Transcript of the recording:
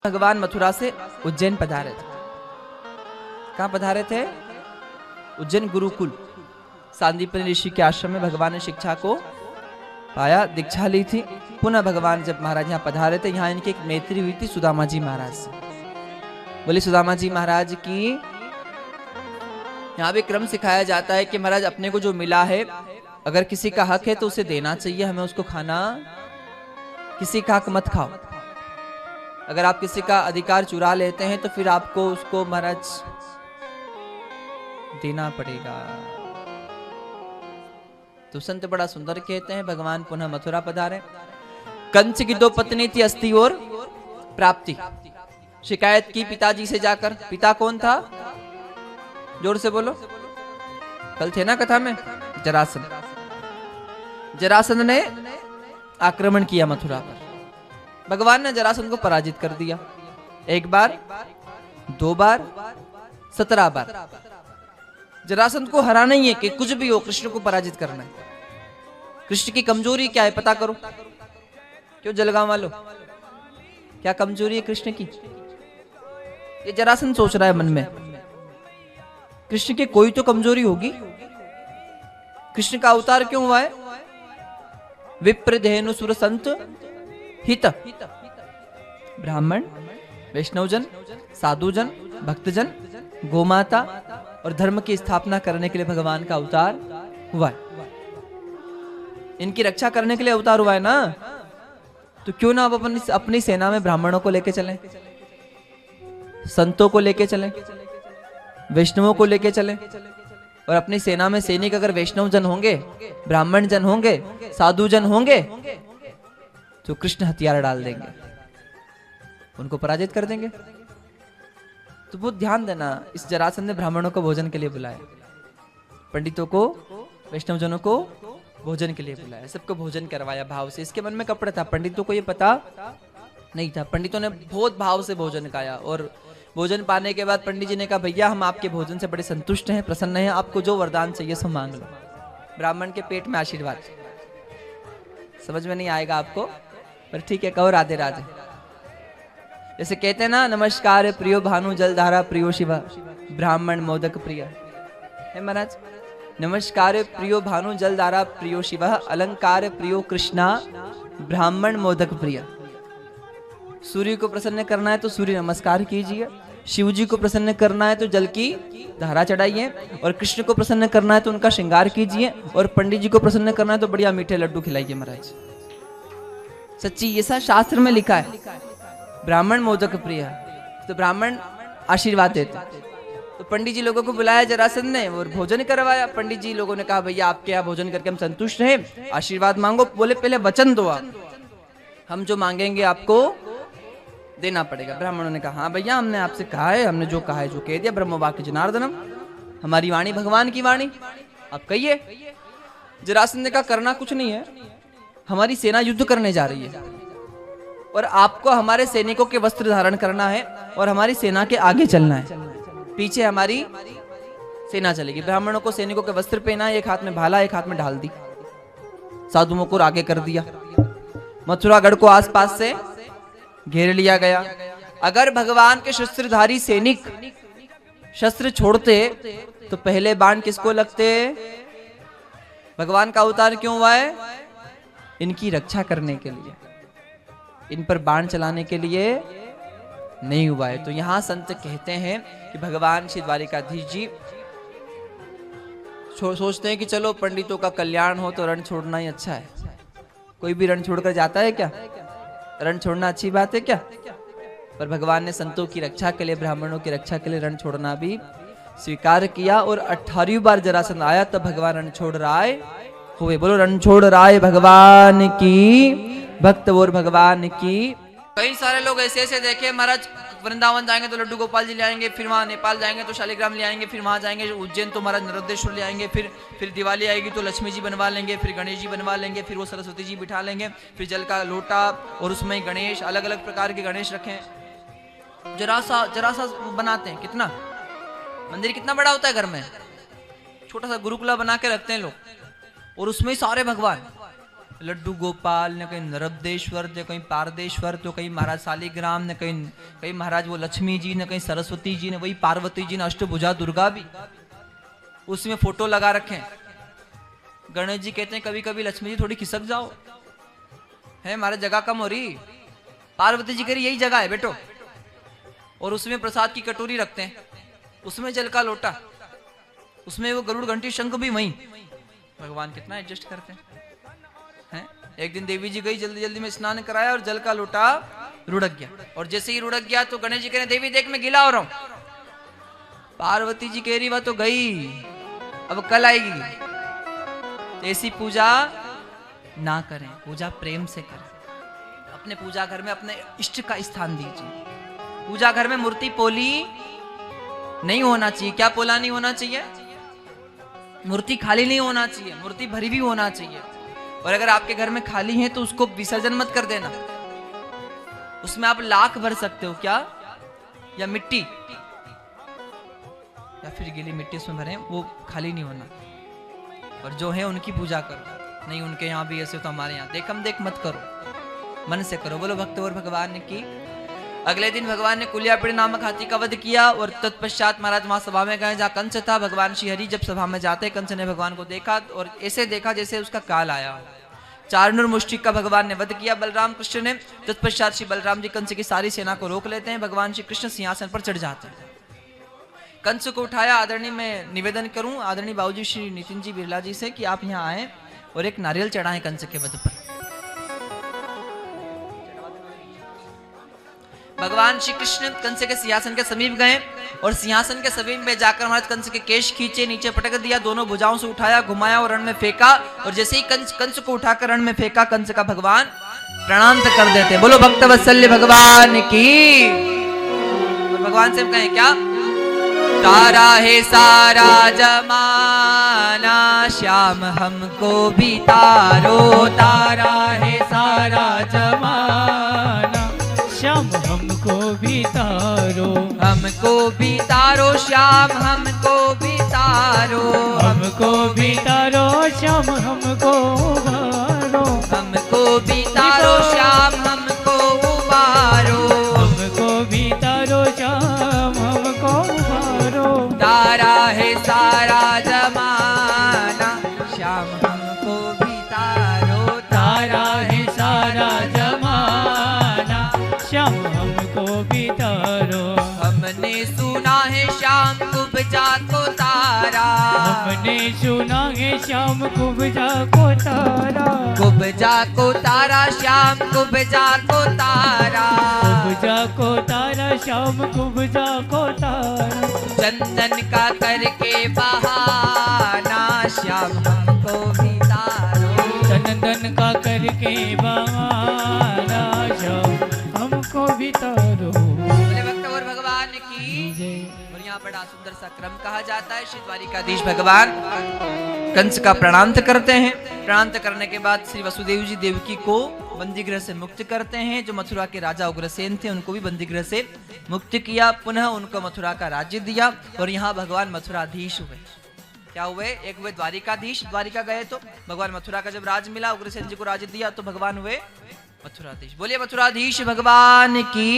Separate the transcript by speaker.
Speaker 1: भगवान मथुरा से उज्जैन पधारे थे। कहाँ पधारे थे? उज्जैन गुरुकुल सांदीपनि ऋषि के आश्रम में भगवान ने शिक्षा को पाया, दीक्षा ली थी। पुनः भगवान जब महाराज यहाँ पधारे थे, यहाँ इनकी एक मैत्री हुई थी सुदामा जी महाराज से। बोले सुदामा जी महाराज की यहाँ भी क्रम सिखाया जाता है कि महाराज अपने को जो मिला है, अगर किसी का हक है तो उसे देना चाहिए, हमें उसको खाना। किसी का हक मत खाओ। अगर आप किसी का अधिकार चुरा लेते हैं तो फिर आपको उसको महाराज देना पड़ेगा। तो संत बड़ा सुंदर कहते हैं, भगवान पुनः मथुरा पधारे। कंस की 2 पत्नी थी, अस्ति और प्राप्ति। शिकायत की पिताजी से जाकर। पिता कौन था? जोर से बोलो, कल थे ना कथा में। जरासंध। जरासंध ने आक्रमण किया मथुरा पर। भगवान ने जरासंध को पराजित कर दिया। 1 बार, 2 बार, 17 बार। जरासंध को हराना ही है कि कुछ भी हो, कृष्ण को पराजित करना है। कृष्ण की कमजोरी क्या है पता करो। क्यों जलगांव वालों, क्या कमजोरी है कृष्ण की? ये जरासंध सोच रहा है मन में। कृष्ण की कोई तो कमजोरी होगी। कृष्ण का अवतार क्यों हुआ है? विप्र धेनु सुर संत हित। ब्राह्मण, वैष्णवजन, साधुजन, भक्तजन, गोमाता और धर्म की स्थापना करने के लिए भगवान का अवतार हुआ है। इनकी रक्षा करने के लिए अवतार हुआ है ना। तो क्यों ना आप अपनी सेना में ब्राह्मणों को लेके चलें, संतों को लेके चलें, वैष्णवों को लेके चलें। और अपनी सेना में सैनिक अगर वैष्णव जन होंगे, ब्राह्मण जन होंगे, साधु जन होंगे, तो कृष्ण हथियार डाल देंगे, उनको पराजित कर देंगे। तो बहुत ध्यान देना। इस जरासंध ने ब्राह्मणों को भोजन के लिए बुलाया, पंडितों को, वैष्णवजनों को भोजन के लिए बुलाया, सबको भोजन करवाया भाव से। इसके मन में कपट था, पंडितों को ये पता नहीं था। पंडितों ने बहुत भाव से भोजन खाया और भोजन पाने के बाद पंडित जी ने कहा, भैया हम आपके भोजन से बड़े संतुष्ट हैं, प्रसन्न हैं, आपको जो वरदान चाहिए सो मांग लो। ब्राह्मण के पेट में आशीर्वाद। समझ में नहीं आएगा आपको, पर ठीक है, कहो राधे राधे। जैसे कहते हैं ना, नमस्कार प्रियो भानु जलधारा प्रियो शिवा, ब्राह्मण मोदक प्रिय है महाराज। नमस्कार प्रियो भानु जलधारा प्रियो शिवा, अलंकार प्रियो कृष्णा, ब्राह्मण मोदक प्रिय। सूर्य को प्रसन्न करना है तो सूर्य नमस्कार कीजिए, शिव जी को प्रसन्न करना है तो जल की धारा चढ़ाइए, और कृष्ण को प्रसन्न करना है तो उनका श्रृंगार कीजिए, और पंडित जी को प्रसन्न करना है तो बढ़िया मीठे लड्डू खिलाइए महाराज। सच्ची ये सब शास्त्र में लिखा है। ब्राह्मण मोदक प्रिय, तो ब्राह्मण आशीर्वाद देते। तो पंडित जी लोगों को बुलाया जरासंध ने और भोजन करवाया। पंडित जी लोगों ने कहा, भैया आपके यहाँ भोजन करके हम संतुष्ट हैं, आशीर्वाद मांगो। बोले पहले वचन दो, आप हम जो मांगेंगे आपको देना पड़ेगा। ब्राह्मणों ने कहा, हाँ भैया हमने आपसे कहा है, हमने जो कहा है जो कह दिया। ब्रह्म वाक्य जनार्दनम, हमारी वाणी भगवान की वाणी, आप कहिए। जरासंध ने कहा, करना कुछ नहीं है, हमारी सेना युद्ध करने जा रही है और आपको हमारे सैनिकों के वस्त्र धारण करना है और हमारी सेना के आगे चलना है, पीछे हमारी सेना चलेगी। ब्राह्मणों को सैनिकों के वस्त्र पहना, एक हाथ में भाला, एक हाथ में ढाल दी, साधुओं को आगे कर दिया। मथुरागढ़ को आसपास से घेर लिया गया। अगर भगवान के शस्त्रधारी सैनिक शस्त्र छोड़ते तो पहले बाण किसको लगते? भगवान का अवतार क्यों हुआ है? इनकी रक्षा करने के लिए, इन पर बाण चलाने के लिए नहीं हुआ है। तो यहां संत कहते हैं कि भगवान श्री द्वारिकाधीश जी सोचते हैं कि चलो पंडितों का कल्याण हो तो रण छोड़ना ही अच्छा है। कोई भी रण छोड़कर जाता है क्या? रण छोड़ना अच्छी बात है क्या? पर भगवान ने संतों की रक्षा के लिए, ब्राह्मणों की रक्षा के लिए रण छोड़ना भी स्वीकार किया। और 18वीं बार जरासंध आया तब भगवान रण छोड़ राय हुए। बोलो रण छोड़ राय भगवान की, भक्त और भगवान की। कई सारे लोग ऐसे ऐसे देखे, महाराज वृंदावन जाएंगे तो लड्डू गोपाल जी ले आएंगे, फिर वहाँ नेपाल जाएंगे तो शालिग्राम ले आएंगे, फिर वहाँ जाएंगे उज्जैन तो महाराज नरोदेश्वर ले आएंगे, फिर दिवाली आएगी तो लक्ष्मी जी बनवा लेंगे, फिर गणेश जी बनवा लेंगे, फिर वो सरस्वती जी बिठा लेंगे, फिर जल का लोटा और उसमें गणेश, अलग अलग प्रकार के गणेश रखें। जरा सा बनाते हैं। कितना मंदिर कितना बड़ा होता है घर में, छोटा सा गुरुकुला बना के रखते हैं लोग, और उसमें ही सारे भगवान। लड्डू गोपाल, न कहीं नर्मदेश्वर, न कहीं पारदेश्वर, तो कहीं महाराज शालिग्राम, न कहीं महाराज वो लक्ष्मी जी, न कहीं सरस्वती जी, न वही पार्वती जी, न अष्टभुजा दुर्गा भी उसमें फोटो लगा रखे हैं। गणेश जी कहते हैं कभी कभी लक्ष्मी जी थोड़ी खिसक जाओ, है हमारे जगह कम हो रही। पार्वती जी कह रही यही जगह है बेटो। और उसमें प्रसाद की कटोरी रखते हैं, उसमें जल का लोटा, उसमें वो गरुड़ घंटी शंख भी वहीं। भगवान कितना एडजस्ट करते हैं। एक दिन देवी जी गई, जल्दी जल्दी में स्नान कराया और जल का लोटा रुड़क गया। और जैसे ही रुड़क गया तो गणेश जी कह रहे देवी देख मैं गीला हो रहा हूं। पार्वती जी कह रही वह तो गई, अब कल आएगी। ऐसी पूजा ना करें, पूजा प्रेम से करें। अपने पूजा घर में अपने इष्ट का स्थान दीजिए। पूजा घर में मूर्ति पोली नहीं होना चाहिए। क्या पोला नहीं होना चाहिए? मूर्ति खाली नहीं होना चाहिए, मूर्ति भरी भी होना चाहिए। और अगर आपके घर में खाली है तो उसको विसर्जन मत कर देना। उसमें आप लाख भर सकते हो, क्या? या मिट्टी, या फिर गीली मिट्टी उसमें भरें, वो खाली नहीं होना। और जो है उनकी पूजा करो। नहीं उनके यहाँ भी ऐसे तो हमारे यहाँ देखम देख मत करो, मन से करो। बोलो भक्त और भगवान की। अगले दिन भगवान ने कुलियापिड़ नामक हाथी का वध किया और तत्पश्चात महाराज वहां सभा में गए जहाँ कंस था। भगवान श्री हरि जब सभा में जाते, कंस ने भगवान को देखा और ऐसे देखा जैसे उसका काल आया। चारणुर मुष्टिक का भगवान ने वध किया बलराम कृष्ण ने। तत्पश्चात श्री बलराम जी कंस की सारी सेना को रोक लेते हैं। भगवान श्री कृष्ण सिंहासन पर चढ़ जाते हैं। कंस को उठाया। आदरणीय मैं निवेदन करूं आदरणीय बाबूजी श्री नितिन जी बिरला जी से कि आप यहाँ आए और एक नारियल चढ़ाएं कंस के वध पर। भगवान श्री कृष्ण कंस के सिंहासन के समीप गए और सिंहासन के समीप में जाकर महाराज कंस के केश खींचे, नीचे पटक दिया, दोनों भुजाओं से उठाया, घुमाया और रण में फेंका। और जैसे ही कंस को उठाकर रण में फेंका, कंस का भगवान प्रणाम कर देते। बोलो भक्त वत्सल्य भगवान की। और भगवान से कहें क्या? तारा है सारा जमाना, श्याम हमको भी तारो। तारा है सारा जमाना,
Speaker 2: श्याम हमको भी तारो।
Speaker 1: हमको भी तारो श्याम हमको भी तारो।
Speaker 2: हमको भी तारो श्याम हमको उबारो।
Speaker 1: हमको भी तारो श्याम हमको उबारो।
Speaker 2: हमको भी तारो श्याम हमको उबारो।
Speaker 1: तारा है सारा जमाना, श्याम हमको भी तारो।
Speaker 2: तारा है सारा जमाना, श्याम हमको भी तारो।
Speaker 1: हमने सुना है श्याम कुब्जा को तारा।
Speaker 2: हमने सुना है श्याम कुब्जा को तारा।
Speaker 1: कुब्जा को तारा श्याम कुब्जा को तारा।
Speaker 2: कुब्जा को तारा श्याम कुब्जा को तारा।
Speaker 1: चंदन का करके बहाना, श्याम हमको भी तारो।
Speaker 2: चंदन का करके बहाना, श्याम हमको भी तारो।
Speaker 1: बोले भक्त और भगवान की। और यहाँ बड़ा सुंदर सा क्रम कहा जाता है। श्री द्वारिकाधीश भगवान कंस का प्रणाम करते हैं। प्रणाम करने के बाद श्री वसुदेव जी देवकी को बंदी गृह से मुक्त करते हैं। जो मथुरा के राजा उग्रसेन थे उनको भी बंदी गृह से मुक्त किया, पुनः उनको मथुरा का राज्य दिया। और यहाँ भगवान मथुराधीश हुए। क्या हुए? एक हुए द्वारिकाधीश, द्वारिका गए तो भगवान मथुरा का जब राज मिला, उग्रसेन जी को राज्य दिया तो भगवान हुए मथुराधीश। बोलिए मथुराधीश भगवान की।